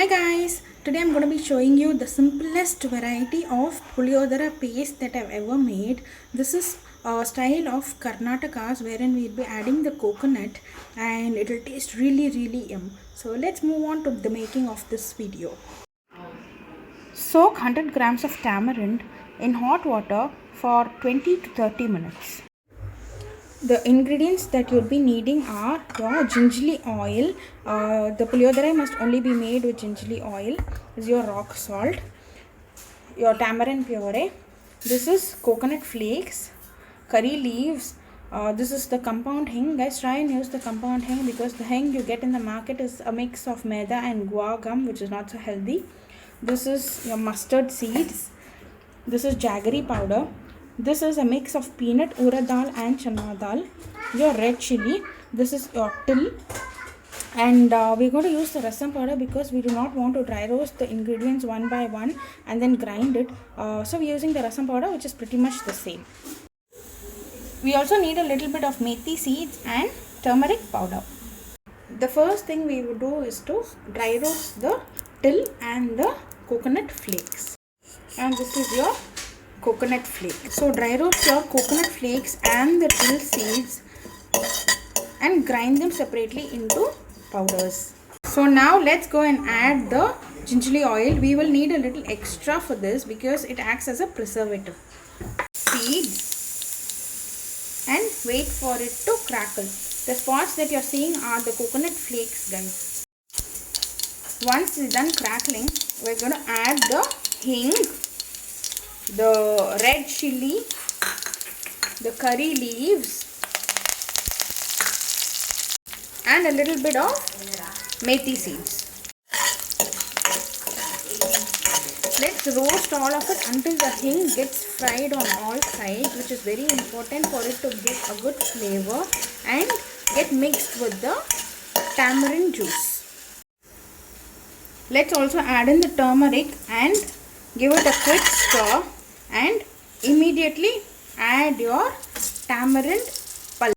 Hi guys, today I'm going to be showing you the simplest variety of puliyodara paste that I've ever made. This is a style of Karnataka's wherein we'll be adding the coconut and it will taste really yum. So let's move on to the making of this video. Soak 100 grams of tamarind in hot water for 20 to 30 minutes. The ingredients that you'll be needing are your gingerly oil. The puliyodara must only be made with gingerly oil. This is your rock salt, your tamarind puree. This is coconut flakes, curry leaves. This is the compound hing. Guys, try and use the compound hing because the hing you get in the market is a mix of maida and guar gum, which is not so healthy. This is your mustard seeds. This is jaggery powder. This is a mix of peanut, urad dal and chana dal. Your red chili. This is your till. And we're going to use the rasam powder because we do not want to dry roast the ingredients one by one and then grind it. So we're using the rasam powder, which is pretty much the same. We also need a little bit of methi seeds and turmeric powder. The first thing we will do is to dry roast the till and the coconut flakes. And this is your coconut flake. So dry roast your coconut flakes and the till seeds and grind them separately into powders. So now let's go and add the gingerly oil. We will need a little extra for this because it acts as a preservative. Seeds and wait for it to crackle. The spots that you're seeing are the coconut flakes, guys. Once it's done crackling, we're going to add the hing, the red chili, the curry leaves and a little bit of methi seeds. Let's roast all of it until the hing gets fried on all sides, which is very important for it to get a good flavor and get mixed with the tamarind juice. Let's also add in the turmeric and give it a quick stir and immediately add your tamarind pulp.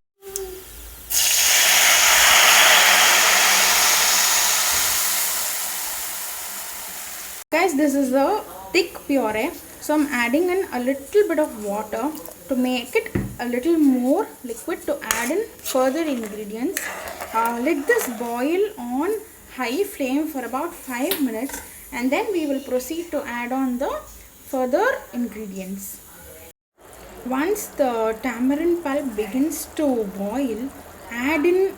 Guys, this is a thick puree, so I'm adding in a little bit of water to make it a little more liquid to add in further ingredients. Let this boil on high flame for about 5 minutes and then we will proceed to add on the further ingredients. Once the tamarind pulp begins to boil, add in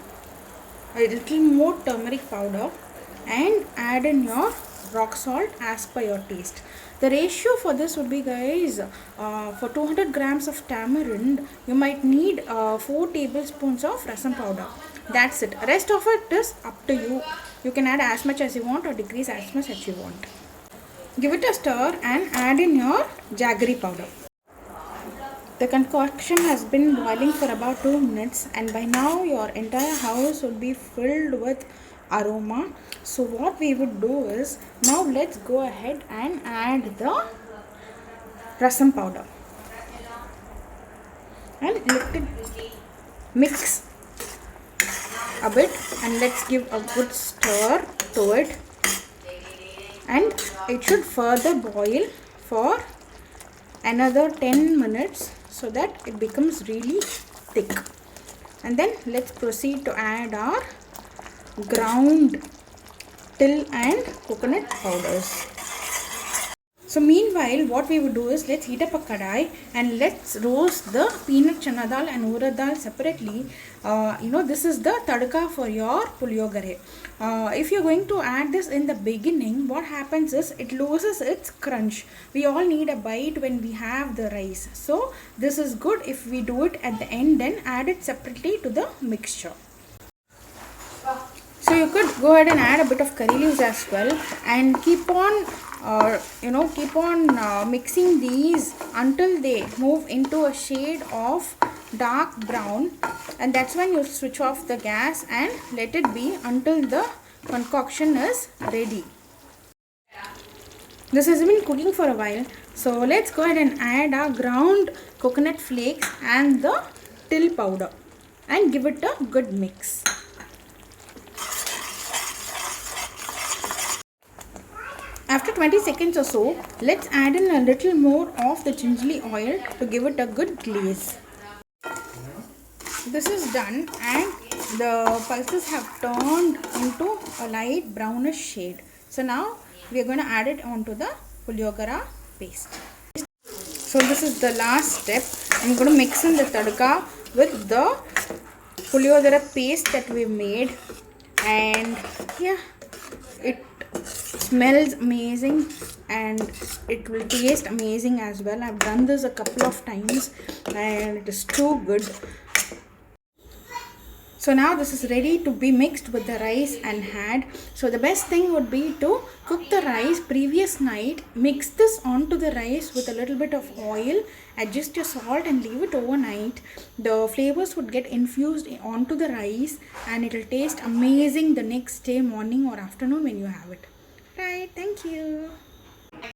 a little more turmeric powder and add in your rock salt as per your taste. The ratio for this would be, guys, for 200 grams of tamarind you might need 4 tablespoons of rasam powder. That's it. Rest of it is up to you. You can add as much as you want or decrease as much as you want. Give it a stir and add in your jaggery powder. The concoction has been boiling for about 2 minutes and by now your entire house would be filled with aroma. So what we would do is, now let's go ahead and add the rasam powder and let it mix a bit and let's give a good stir to it, and it should further boil for another 10 minutes so that it becomes really thick. And then let's proceed to add our ground till and coconut powders. So meanwhile, what we would do is, let's heat up a kadai and let's roast the peanut chana dal and urad dal separately. This is the tadka for your puliyogare. If you're going to add this in the beginning, what happens is it loses its crunch. We all need a bite when we have the rice. So this is good if we do it at the end, then add it separately to the mixture. So you could go ahead and add a bit of curry leaves as well and keep on mixing these until they move into a shade of dark brown, and that's when you switch off the gas and let it be until the concoction is ready. This has been cooking for a while, so let's go ahead and add our ground coconut flakes and the till powder and give it a good mix. After 20 seconds or so, let's add in a little more of the gingerly oil to give it a good glaze. This is done and the pulses have turned into a light brownish shade. So now we are going to add it onto the puliyogara paste. So this is the last step. I'm going to mix in the tadka with the puliyogara paste that we made, and yeah, it smells amazing and it will taste amazing as well. I've done this a couple of times and it is too good. So now this is ready to be mixed with the rice and had. So the best thing would be to cook the rice previous night, mix this onto the rice with a little bit of oil, adjust your salt and leave it overnight. The flavors would get infused onto the rice and it will taste amazing the next day morning or afternoon when you have it. Right, thank you.